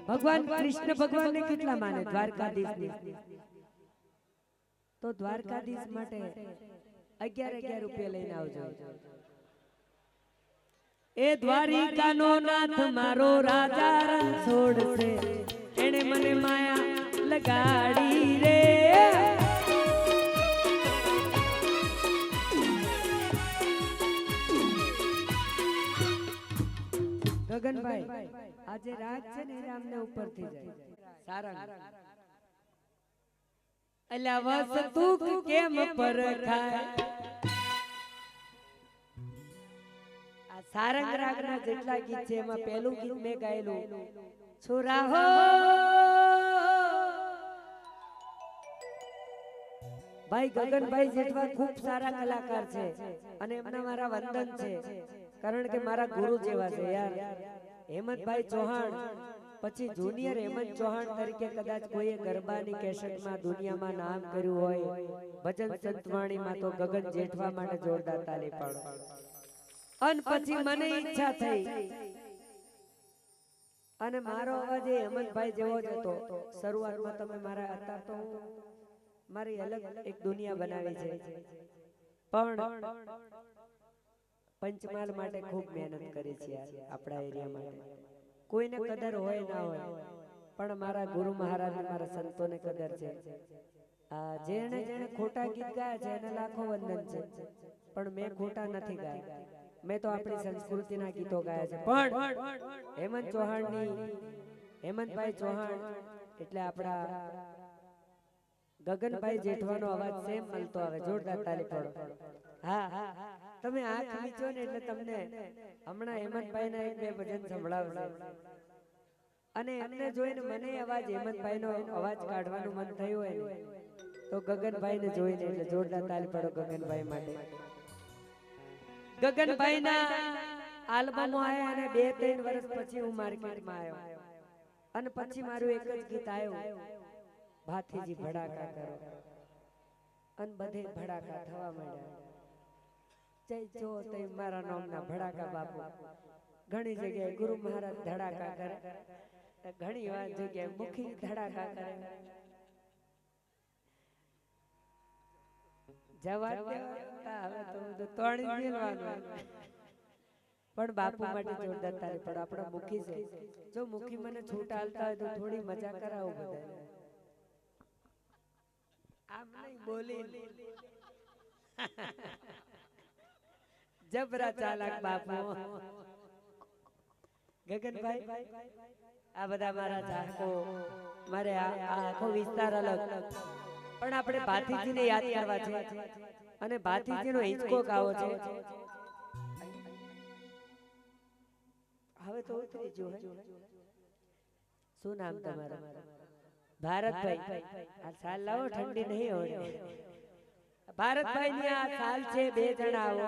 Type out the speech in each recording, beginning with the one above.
ભગવાન કૃષ્ણ ભગવાન ને કેટલા માને દ્વારકાધીશ તો દ્વારકાધીશ માટે 11 રૂપિયા લઈને આવજો એ દ્વારિકાનો નાથ મારો રાજા રણ છોડશે એને મને માયા લગાડી રે ગગનભાઈ આજે રાત છે ને રામને ઉપર થી જાય સારા અલ્યા વસ્તુ કેમ પરખાય આ સારંગ રાગના જેટલા ગીત છે એમાં પહેલું ગીત મેં ગાયેલું છોરા હો ભાઈ ગગનભાઈ જેટલા ખૂબ સારા કલાકાર છે અને એમના મારા વંદન છે કારણ કે મારા ગુરુ જેવા છે યાર હેમંતભાઈ ચૌહાણ પછી જુનિયર હેમંત ચૌહાણ તરીકે કદાચ કોઈએ ગરબાની કેસેટમાં દુનિયામાં નામ કર્યું હોય ભજન સંતવાણીમાં તો ગગન જેઠવા માટે જોરદાર તાલી પાડો અને પછી મને ઈચ્છા થઈ અને મારો અવાજ એ હેમંતભાઈ જેવો જ હતો શરૂઆતમાં તમે મારા હતા તો મારી અલગ એક દુનિયા બનાવી છે પણ પંચમહાલ માટે ખૂબ મહેનત કરી છે યાર આપણા એરિયા માટે કોઈને કદર હોય ના હોય પણ મારા ગુરુ મહારાજ મારા સંતોને કદર છે જેણે જેણે ખોટા ગીત ગાયા છે એને લાખો વંદન છે પણ મેં ખોટા નથી ગાયા મેં તો આપણી સંસ્કૃતિના ગીતો ગાયા છે પણ હેમંત ચૌહાણની હેમંતભાઈ ચૌહાણ એટલે આપણા ગગનભાઈ જેઠવાનો અવાજ સેમ મળતો આવે જોરદાર તાલી પાડો હા તમે આંખ મીચો ને એટલે તમને હમણાં હેમંતભાઈ ના એક બે ભજન સંભળાવશે અને એમને જોઈને મને અવાજ હેમંતભાઈ નો અવાજ કાઢવાનું મન થયું હોય ને તો ગગનભાઈ ને જોઈને એટલે જોરદાર તાલી પાડો ગગનભાઈ માટે ગગનભાઈ ના આલ્બમો આયા અને 2-3 વર્ષ પછી હું માર્કેટમાં આવ્યો અને પછી મારું એક જ ગીત આવ્યું ભાથીજી ભડાકા કરો અને બધે ભડાકા થવા માંડ્યા જય જો તે મારા નામના ભડાકા બાપુ ઘણી જગ્યાએ ગુરુ મહારાજ ધડાકા કરે ઘણી વાર જગ્યાએ મુખી ધડાકા કરે જવા દેવા હવે તો તોડી મેલવાનું પણ બાપુ માટે જોરદાર તારી પણ આપણા મુખી છે જો મુખી મને છૂટ આલતા હોય તો થોડી મજા કરાવો બધા આમ નહીં બોલી જબરા ચાલાક બાપુ ગગનભાઈ આ બધા મારા ચાહકો મારે આ આખો વિસ્તાર અલગ પણ આપણે ભાતીજીને યાદ કરવા છે અને ભાતીજીનો હિંચકો ગાવો છે હવે તો ઉતરી જો શું નામ તમારું ભારતભાઈ આ સાલ લાવો ઠંડી નહીં હોય ભારતભાઈ ની આ સાલ છે બે જણા આવો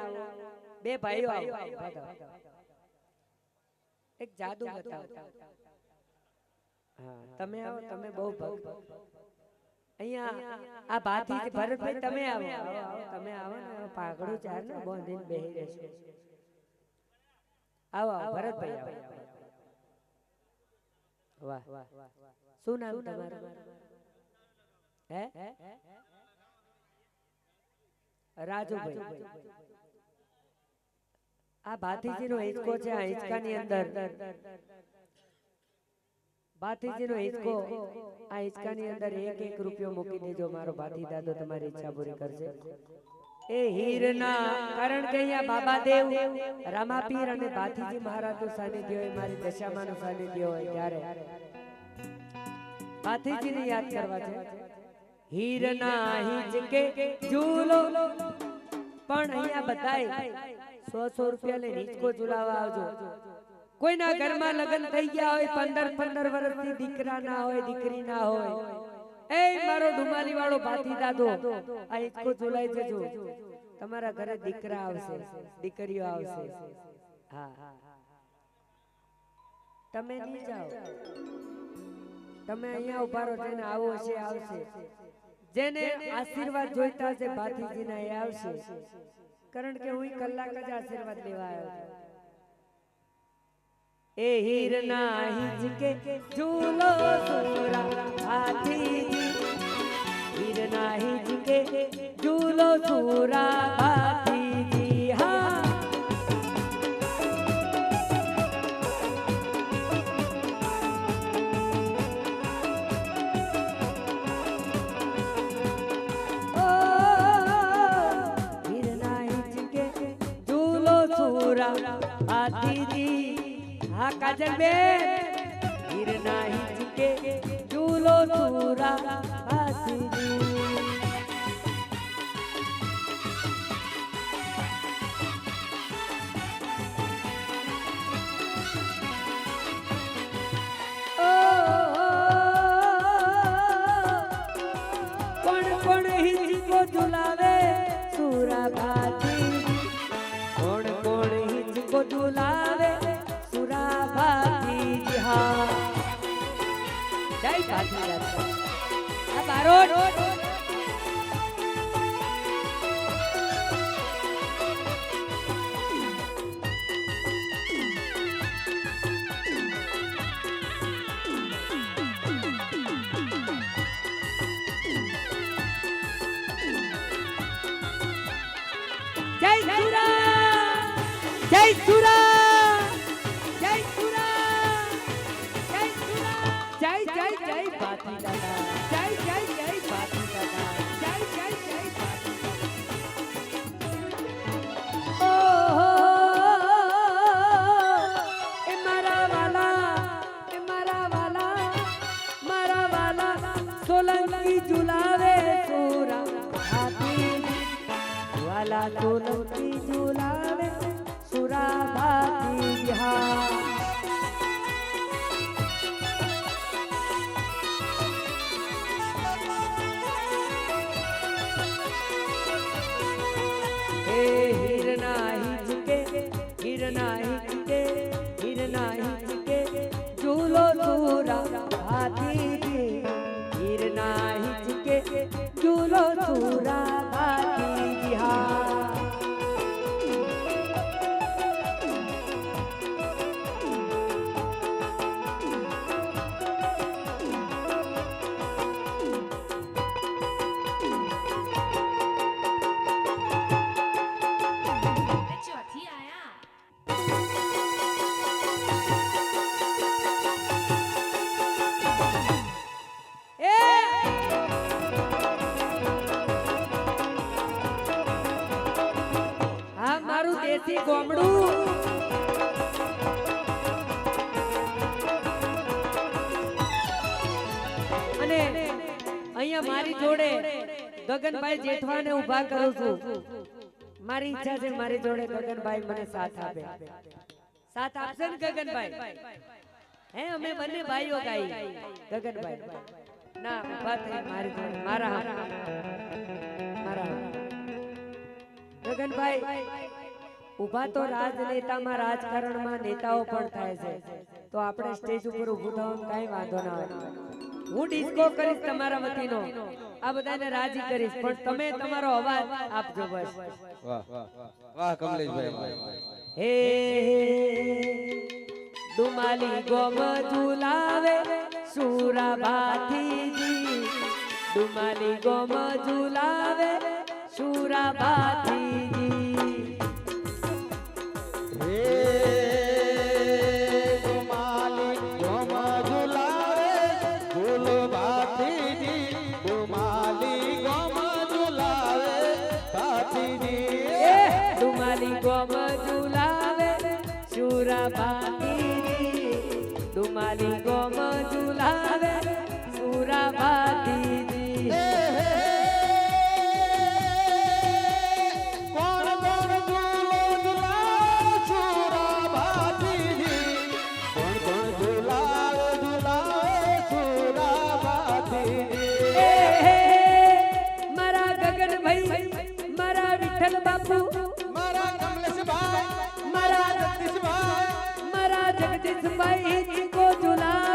બે ભાઈઓ આવો એક જાદુ બતાવો હા તમે આવો તમે બહુ ભક્ત અહીંયા આ ભાતી ભરતભાઈ તમે આવો તમે આવો ને પાઘડું ચાર ને બાંધીને બેહી રહેશો આવો ભરતભાઈ આવો વાહ શું નામ તમારું હે રાજુભાઈ આ ભાતીજીનો હિંચકો છે આ હિંચકાની અંદર ભાતીજીનો હિંચકો આ હિંચકાની અંદર 1-1 રૂપિયો મૂકી દેજો મારો ભાતી દાદો તમારી ઈચ્છા પૂરી કરશે એ હીરના કારણ કે અહીંયા બાબા દેવ રામાપીર અને ભાતીજી મહારાજનું સાનિધ્ય હોય મારી દશામાનું સાનિધ્ય હોય ત્યારે ભાતીજીને યાદ કરવા છે હીરના હિંચકે ઝૂલો પણ અહીંયા બધાય 100 રૂપિયા લઈને હિંચકો ઝૂલાવા આવજો કોઈના ઘરમાં લગ્ન થઈ ગયા હોય 15 વર્ષથી દીકરા ના હોય દીકરી ના હોય એ મારો ધુમાલી વાળો ભાતી દાદો આ હિંચકો ઝૂલાઈ જજો તમારા ઘરે દીકરા આવશે દીકરીઓ આવશે હા તમે નહીં જાઓ તમે અહીંયા ઉભા રહો જેને આવો છે આવશે જેને આશીર્વાદ જોઈતા છે ભાતીજીના એ આવશે કારણ કે હું કલાક જ આશીર્વાદ લેવા આવ્યો છું ए हीरना हिचके झूलो सुरा हाथी जी, हीरना हिचके झूलो सुरा हाथी जी। हाँ ओ हीरना हिचके झूलो सुरा हाथी जी। हाँ काजल बेन, हीरना हिचके झूलो सुरा हाथी जी। कौन हिचको झुलावे सुरा भाती, कौन हिचको झुलावे सुरा भाती जी। हाँ जय भाती अब बारोट जय सुरा, जय सुरा, जय सुरा, जय सुरा, जय जय जय भाती दादा, जय जय जय भाती दादा, जय जय जय भाती दादा। ओ ए मारा वाला, ए मारा वाला सोलंकी झुलावे सुरा हाथी वाला, सोलंकी झुलावे सुरा भाती। हाँ हीरना हिचके, हीरना हिचके, हीरना हिचके झूलो सुरा हाथी जी, हीरना हिचके झूलो सुरा भाती जी। हाँ દેશી ગોમડું અને અહીંયા મારી જોડે ગગનભાઈ જેઠવાને ઊભા કરું છું। મારી ઈચ્છા છે મારી જોડે ગગનભાઈ મને સાથ આપે, સાથ આપશે ને ગગનભાઈ? હે અમે બંને ભાઈઓ ગાઈ, ગગનભાઈ ના ઊભા થઈ મારી જોડે, મારા ગગનભાઈ ઉભા તો રાજનેતામાં રાજકારણમાં નેતાઓ પણ થાય છે, તો આપણે સ્ટેજ ઉપર ઊભું થવાનું કાંઈ વાંધો ના હોય। હું ડિસ્કો કરીશ તમારા વતીનો, આ બધાને રાજી કરીશ, પણ તમે તમારો અવાજ આપજો બસ। વાહ વાહ કમલેશભાઈ। હે ડુમાલી ગોમ ઝુલાવે સુરા ભાતીજી, ડુમાલી ગોમ ઝુલાવે સુરા ભાતીજી। ડુમાલી ગોમ ઝુલાવે સુરા ભાતીજી, ડુમાલી ગોમ ઝુલાવે સુરા ભાતીજી। કોણ કોણ ઝુલાવે સુરા ભાતીજી, કોણ કોણ ઝુલાવે સુરા ભાતીજી। મારા ગગનભાઈ, મારા વિઠ્ઠલ બાપુ, મારા જગદીશભાઈ હિચકો ઝુલાવે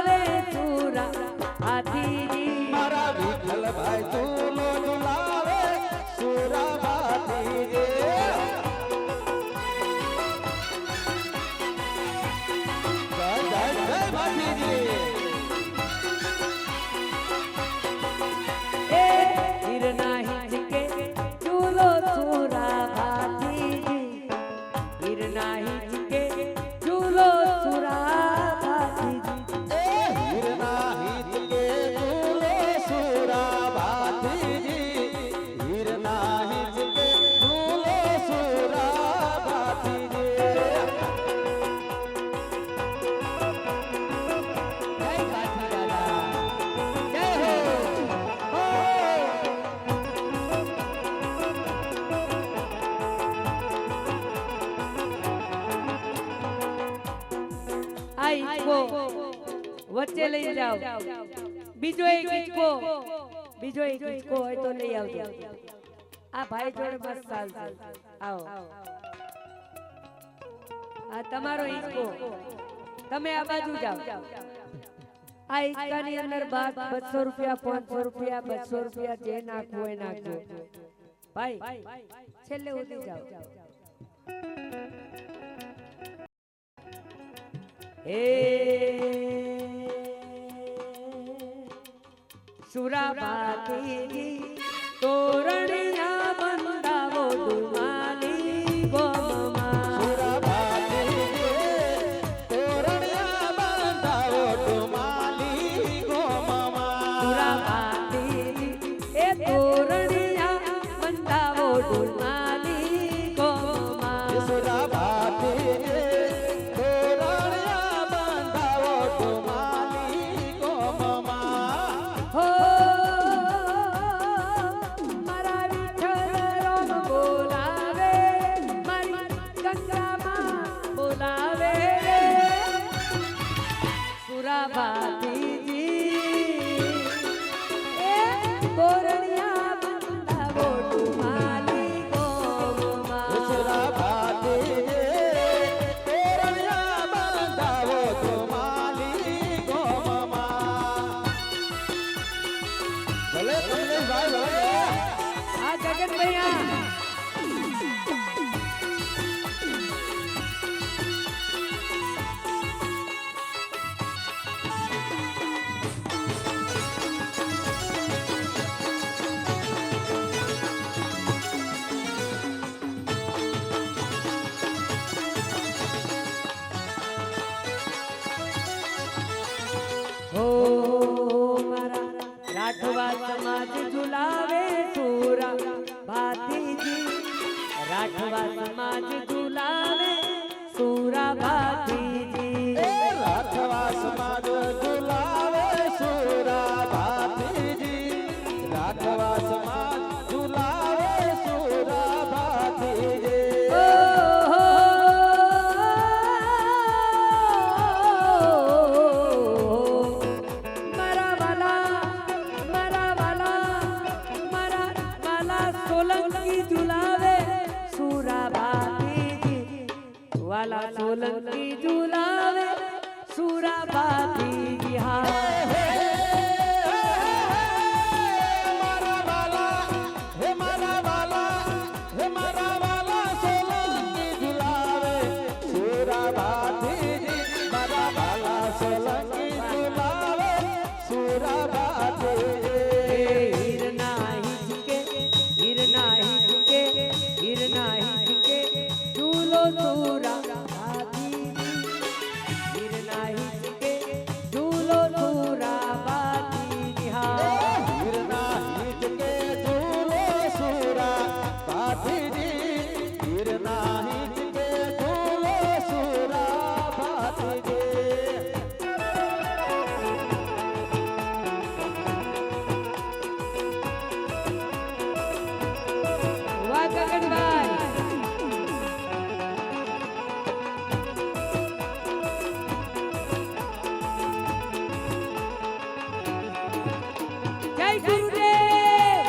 વચ્ચે લઈ જાઓ બીજો એક હિંચકો હોય તો લઈ આવજો આ ભાઈ જોડે બસ ચાલશે આવો આ તમારો હિંચકો તમે આ બાજુ જાઓ આ હિંચકાની અંદર 200 રૂપિયા 500 રૂપિયા 200 રૂપિયા જે નાખવું હોય નાખજો ભાઈ છેલ્લે ઉધી જાઓ એ સુરાબાતી તોરણિયા બંધાવો ડુમાલી ગોમમાં સુરાબાતી તોરણિયા બંધાવો ડુમાલી ગોમમાં સુરાબાતી એ તોરણિયા બંધાવો ડુમાલી ગોમમાં સુરાબાતી તોરણિયા બંધાવો ડુમાલી ગોમમાં હો મારા વિઠ્ઠલ રામ બોલાવે મારી ગંગામાં બોલાવે સુરાબાતીજી એ તોરણિયા બંધાવો ડુમાલી ગોમમાં સુરાબાતી તોરણિયા બંધાવો ડુમાલી ગોમમાં ભલે કમલેશભાઈ ભલે આ જગત ભૈયા હો મારા રાઠવા સમાજ ઝુલાવે સુરા ભાતીજી રાઠવા સમાજ ઝુલાવે સુરા ભાતીજી રાઠવા સમાજ ઝુલાવે સુરા ભાતીજી રાઠવા સમાજ ઝુલાવે સુરા ભાતીજી મારા વાલા સોલંકી ઝુલાવે સુરા ભાતીજી વાલા સોલંકી ઝુલાવે સુરા ભાતીજી હા મારા વાલા હે મારા વાલા હે મારા વાલા સોલંકી ઝુલાવે સુરા ભાતીજી મારા વાલા સોલંકી ઝુલાવે સુરા ભાતીજી હિરના હિંચકે ઝૂલો સુરા ભાતીજી હિરના હિંચકે ઝૂલો સુરા ભાતીજી હા હિરના હિંચકે ઝૂલો સુરા ભાતીજી હિરના હિંચકે ઝૂલો સુરા ભાતીજી વાહ ગગનભાઈ જય ગુરુદેવ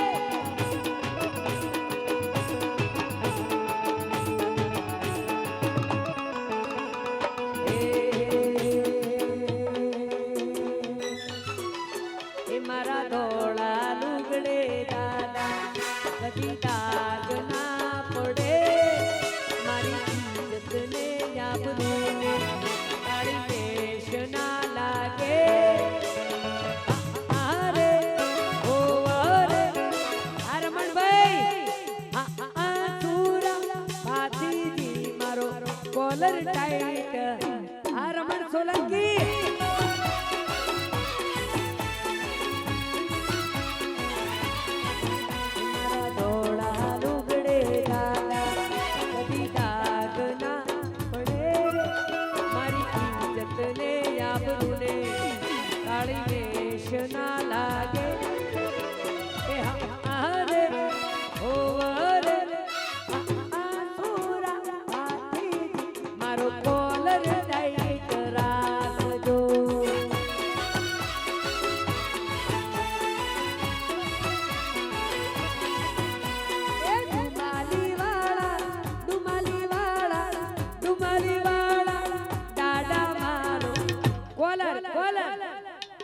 એ મારા ધોળા લુગડે દાદા કદી દાગ ના પડે મારી ઇજ્જતને યાબનું તારી વેશ ના લાગે આરે ઓ અરે રમણભાઈ આ સુરા ભાતીજી મારો કોલર ટાઈટ આ રમણ સોલંકી મારા ધોળા લુગડે દાદા કદી દાગ ના પડે મારી ઇજ્જતને આબરૂને કાળી વેશ ના લાગે એ હારે ઓવર આ સુરા ભાતીજી મારો કોલર ટાઈટ રાખજો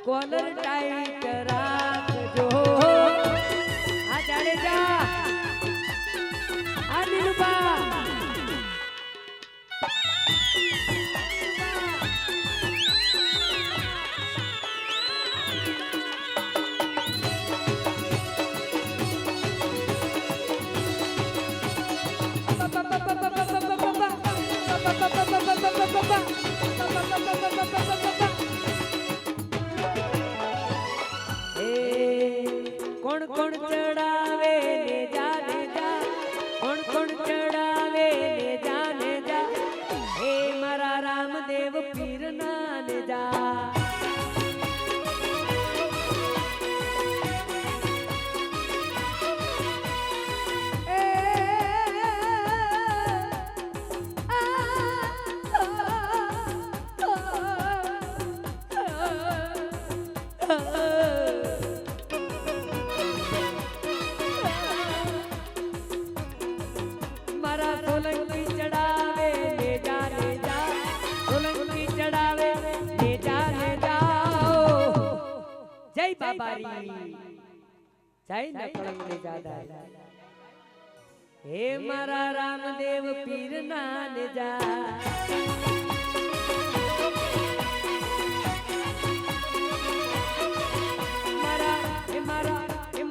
કોલર ટાઈટ રાખજો આ જાડેજા આ નીલુબા કોણ કોણ ચડાવે ને જાને જા કોણ કોણ ચડાવે ને જાને જા હે મારા રામદેવ પીર ના ને જા મારા સોલંકી ચડાવે ને જાને જા સોલંકી ચડાવે ને જાને જાઓ જય બાબારી જય નકળંગ ને જાદા હે મારા રામદેવ પીર ના ને જા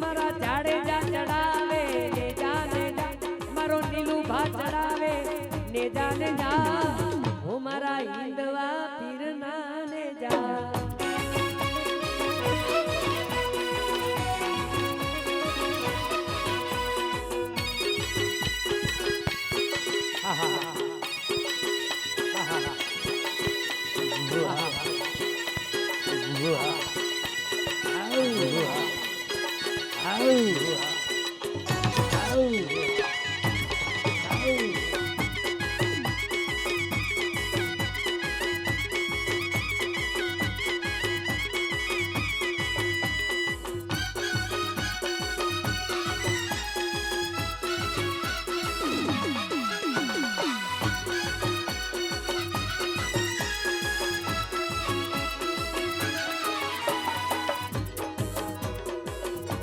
મારા જાડેજા ચડાવે ને જાને જા મારો નીલુભા ચડાવે ને જાને જા હું મારા હિંદવા પીર ના ને જા Oh